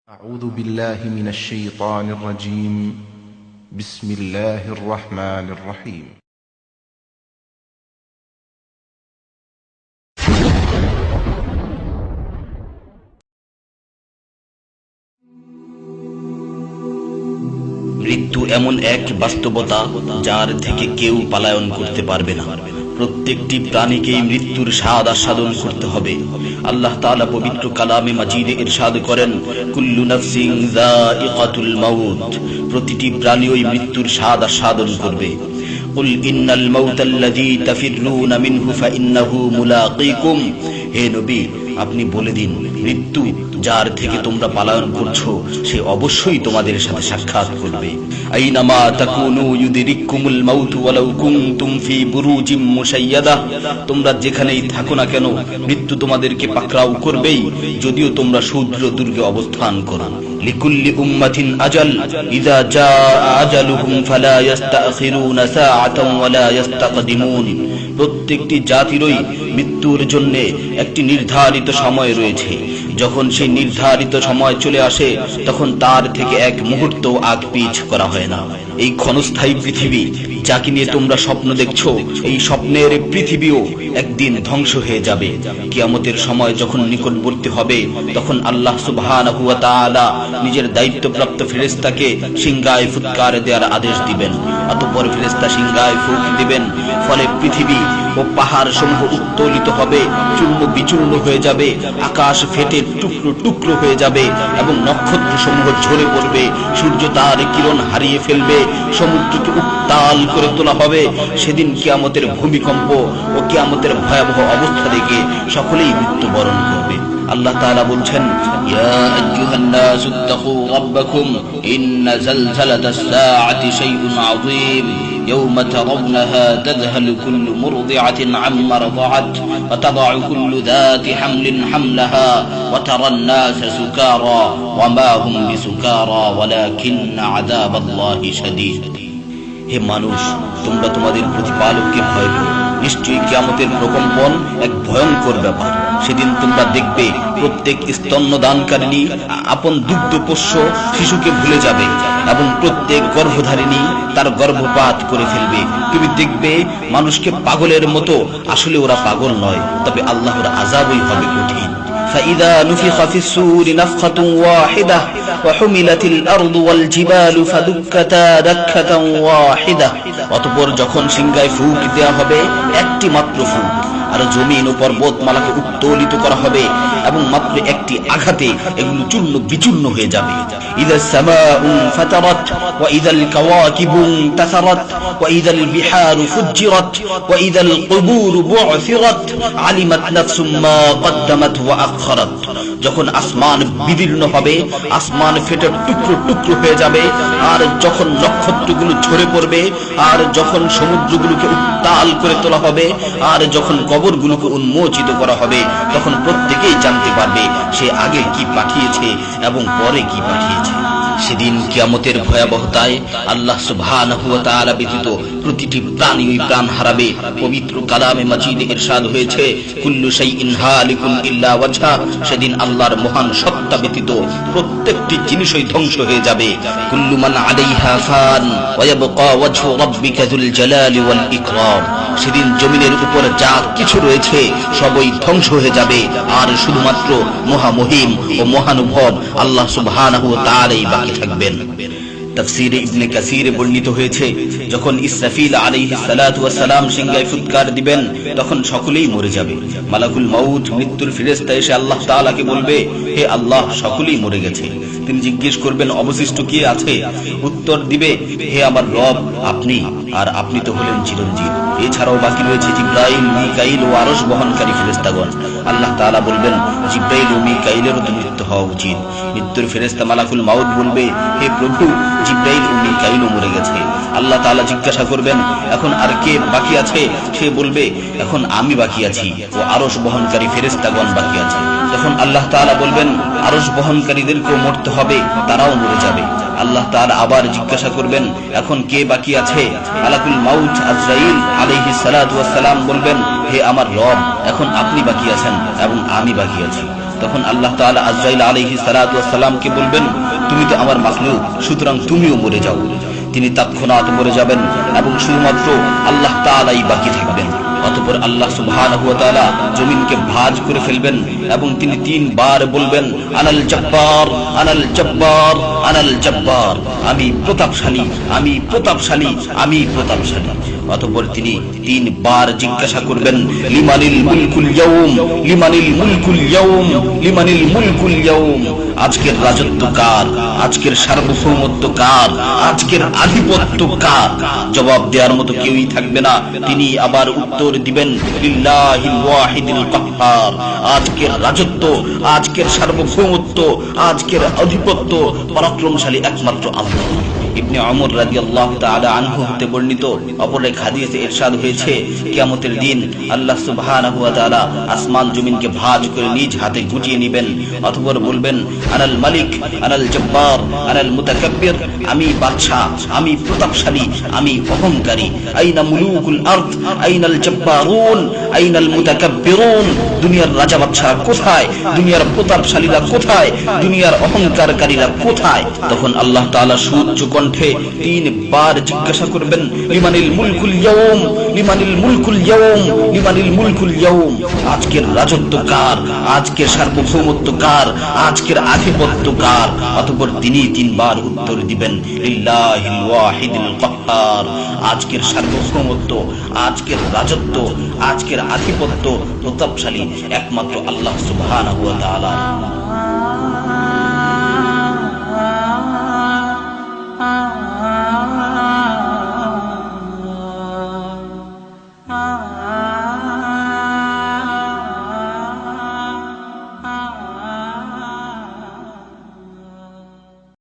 أعوذ بالله من الشيطان الرجيم بسم الله الرحمن الرحيم মৃত্যু এমন এক বাস্তবতা যার থেকে কেউ পলায়ন করতে পারবে না। প্রত্যেকটি প্রাণীকেই মৃত্যুর স্বাদ আস্বাদন করতে হবে। আল্লাহ তাআলা পবিত্র কালামে মাজিদে ইরশাদ করেন, কুল্লু নাফসিন যায়িকাতুল মাউত, প্রতিটি প্রাণী ওই মৃত্যুর স্বাদ আস্বাদন করবে। কুল ইন্নাল মাউতাল্লাযী তাফিররুনা মিনহু ফাইন্নাহু মুলাকীকুম, হে নবী আপনি বলে দিন, মৃত্যু যার থেকে তোমরা পলায়ন করছো সে অবশ্যই তোমাদের সাথে সাক্ষাৎ করবে। আইনামা তাকুনু ইউদরিকুমুল মাউত ওয়ালাউ কুনতুম ফি বুরুজিম মুশাইয়াদা, তোমরা যেখানেই থাকো না কেন মৃত্যু তোমাদেরকে পাকড়াও করবেই, যদিও তোমরা সমুদ্র দুর্গে অবস্থান করো। লিকুল্লি উম্মাতিন আজাল ইযা জাআ আজালুহুম ফালা ইস্তাখিরুনা সাআতান ওয়ালা ইস্তাকদিমুন, প্রত্যেকটি জাতিরই মৃত্যুর জন্য একটি নির্ধারিত সময় রয়েছে। যখন সেই নির্ধারিত সময় চলে আসে তখন তার থেকে এক মুহূর্ত আগ পিছ করা হয় না। এই ক্ষণস্থায়ী পৃথিবী যাকে নিয়ে তোমরা স্বপ্ন দেখছো, এই স্বপ্নের পৃথিবীও একদিন ধ্বংস হয়ে যাবে। কিয়ামতের সময় যখন নিকটবর্তী হবে তখন আল্লাহ সুবহানাহু ওয়া তাআলা নিজের দায়িত্বপ্রাপ্ত ফেরেশতাকে সিংহায় ফুৎকার দেওয়ার আদেশ দিবেন। অতঃপর ফেরেশতা সিংহায় ফুঁক দিবেন, ফলে পৃথিবী ও পাহাড় সমূহ উত্তোলিত হবে, চূর্ণ বিচূর্ণ হয়ে যাবে, আকাশ ফেটে টুকরো টুকরো হয়ে যাবে এবং নক্ষত্র সমূহ ঝরে পড়বে, সূর্য তার কিরণ হারিয়ে ফেলবে, সমুদ্রকে উত্তাল করে তোলা হবে। সেদিন কিয়ামতের ভূমিকম্প ও কিয়ামতের ভয়াবহ অবস্থা দেখে সকলেই মৃত্যুবরণ করবে। আল্লাহ তাআলা বলছেন, ইয়া আইয়ুহান নাসু ইত্তাকু রাব্বাকুম ইন্না যালজালাতাস সাআতি শাইউন আযীম يوم ترونها تذهل كل مرضعة عما رضعت وتضع كل ذات حمل حملها وترى الناس سكارى وما هم بسكارى ولكن عذاب الله شديد। হে মানুষ, তোমরা তোমাদের প্রতিপালককে ভয় করো, নিশ্চয়ই কিয়ামতের প্রকম্পন এক ভয়ঙ্কর ব্যাপার। সেদিন তোমরা দেখবে প্রত্যেক স্তন্যদানকারিণী আপন দুগ্ধপোষ্য শিশুকে ভুলে যাবে এবং প্রত্যেক গর্ভধারিণী তার গর্ভপাত করে ফেলবে। তুমি দেখবে মানুষকে পাগলের মতো, আসলে ওরা পাগল নয়, তবে আল্লাহর আযাবই হবে কঠিন। فإذا نفخ في الصور نفخة واحدة وحملت الأرض والجبال فدكتا دكة واحدة, অতঃপর যখন সিংহায় ফুঁক দেয়া হবে একটি মাত্র ফুঁক, আর জমিন ও পর্বতমালাকে উত্তোলিত করা হবে এবং মাত্র একটি আঘাতে এগুলো চূর্ণ বিচূর্ণ হয়ে যাবে। ইযা সামাউ ফাতারাত ওয়া ইযাল কাওয়াকিবু তাসারাত ওয়া ইযাল বিহারু ফুজ্জিরাত ওয়া ইযাল কুবুরু বু'থিরাত আলিমাত নাফসুম মা কদ্দামাত ওয়া আখখারাত, যখন আসমান বিদীর্ণ হবে, আসমান ফেটে টুকরো টুকরো হয়ে যাবে, আর যখন নক্ষত্রগুলো ঝরে পড়বে, আর যখন সমুদ্রগুলোকে উত্তাল করে তোলা হবে, আর যখন কবরগুলোকে উন্মোচিত করা হবে, তখন প্রত্যেকেই জানতে পারবে সে আগে কি পাঠিয়েছে এবং পরে কি পাঠিয়েছে। সেদিন কিয়ামতের ভয়াবহতায় আল্লাহ সুবহানাহু ওয়া তাআলা ব্যতীত প্রতিটি প্রাণী প্রাণ হারাবে। পবিত্র কালামে মাজিদে ইরশাদ হয়েছে, কুল্লু শাইইন হালিকুন ইল্লা ওয়াজহা, সেদিন আল্লাহর মহান সত্তা ব্যতীত প্রত্যেকটি জিনিসই ধ্বংস হয়ে যাবে। কুল্লু মান আলাইহা ফান ওয়া ইয়াবকা ওয়াজহু রাব্বিকা যুল জালালি ওয়াল ইকরাম, সেদিন জমিনের উপর যা কিছু রয়েছে সবই ধ্বংস হয়ে যাবে, আর শুধুমাত্র মহামহিম ও মহানুভব আল্লাহ সুবহানাহু ওয়া তাআলাই বাকি থাকবেন। তাফসীরে ইবনে কাসীরে বর্ণিত হয়েছে, যখন ইসরাফিল আলাইহিস সালাতু ওয়াস সালাম সিংহায় ফুৎকার দিবেন তখন সকলেই মরে যাবে। মালাকুল মাউত মৃত্যুর ফেরেশতা এসে আল্লাহ তাআলাকে বলবে, হে আল্লাহ, সকলেই মরে গেছে। তিনি জিজ্ঞেস করবেন, অবশিষ্ট কে আছে? উত্তর দিবে, হে আমার রব, আপনি, আর আপনি তো হলেন চিরঞ্জীব। এছাড়াও বাকি রয়েছে জিবরাইল, মিকাইল ও আরশ বহনকারী ফেরেশতাগণ। আল্লাহ তাআলা বলবেন, জিবরাইল ও মিকাইলেরও তো মৃত্যু হওয়া উচিত। মৃত্যুর ফেরেশতা মালাকুল মাউত বলবে, হে প্রভু, জিবরাইল ও মিকাইলও মরে গেছে। আল্লাহ তাআলা জিজ্ঞাসা করবেন, এখন আর কে বাকি আছে? সে বলবে, এখন আমি বাকি আছি ও আরশ বহনকারী ফেরেশতাগণ বাকি আছে। তখন আল্লাহ তাআলা বলবেন, আরশ বহনকারীদেরকেও মরতে হবে, তারাও মরে যাবে। আল্লাহ তাআলা আবার জিজ্ঞাসা করবেন, এখন কে বাকি আছে? মালাকুল মাউত আজরাইল আলাইহিস সালাতু ওয়াস সালাম বলবেন, হে আমার রব, এখন আপনি বাকি আছেন এবং আমি বাকি আছি। তখন আল্লাহ তাআলা আজরাইল আলাইহিস সালাতু ওয়াস সালামকে বলবেন, তুমি তো আমার মাখলুক, সুতরাং তুমিও মরে যাও। তিনি তৎক্ষণাৎ মরে যাবেন এবং শুধুমাত্র আল্লাহ তাআলাই বাকি থাকবেন। অতঃপর আল্লাহ সুবহানাহু ওয়া তাআলা জমিনকে ভাঁজ করে ফেলবেন এবং তিনি 3 বার বলবেন, আনাল জব্বার, আনাল জব্বার, আনাল জব্বার, আমি প্রতাপশালী, আমি প্রতাপশালী, আমি প্রতাপশালী। অতঃপর তিনি 3 বার জিজ্ঞাসা করবেন, লিমানিল মুলকুল ইয়াউম, লিমানিল মুলকুল ইয়াউম, লিমানিল মুলকুল ইয়াউম, আজকের রাজত্ব কার, আজকের সার্বভৌমত্ব কার, আজকের আধিপত্য কার? জবাব দেওয়ার মতো কেউই থাকবে না। তিনি আবার উত্তর দিবেন, লিল্লাহিল ওয়াহিদিল কাহ্হার, আজকের রাজত্ব, আজকের সার্বভৌমত্ব, আজকের আধিপত্য পরাক্রমশালী একমাত্র আল্লাহ। ইবনে ওমর রাদিয়াল্লাহু তাআলা আনহু হতে বর্ণিত অপর এক হাদিসে ইরশাদ হয়েছে, কিয়ামতের দিন আল্লাহ সুবহানাহু ওয়া তাআলা আসমান জমিনকে ভাঁজ করে নিজ হাতে গুটিয়ে নেবেন। অতঃপর বলবেন, আনাল মালিক, আনাল জব্বার, আনাল মুতাকাব্বির, আমি বাদশা, আমি প্রতাপশালী, আমি অহংকারী। আইনা মুলুকুল আরদ, আইনাল জব্বারুন, আইনাল মুতাকাব্বিরুন, দুনিয়ার রাজা বাদশারা কোথায়, দুনিয়ার প্রতাপশালীরা কোথায়, দুনিয়ার অহংকারকারীরা কোথায়? তখন আল্লাহ তাআলা সুউচ্চ কণ্ঠে 3 বার জিজ্ঞাসা করবেন, লিমানিল মুলকুল ইয়াউম, লিমানিল মুলকুল ইয়াউম, লিমানিল মুলকুল ইয়াউম, আজকের রাজত্ব কার, আজকের সার্বভৌমত্ব কার, আজকের আধিপত্য কার? অতঃপর তিনি 3 বার উত্তর দিবেন, লিল্লাহিল ওয়াহিদিল কাহ্হার, আজকের সার্বভৌমত্ব, আজকের রাজত্ব, আজকের আধিপত্য প্রতাপশালী একমাত্র আল্লাহ সুবহানাহু ওয়া তাআলা।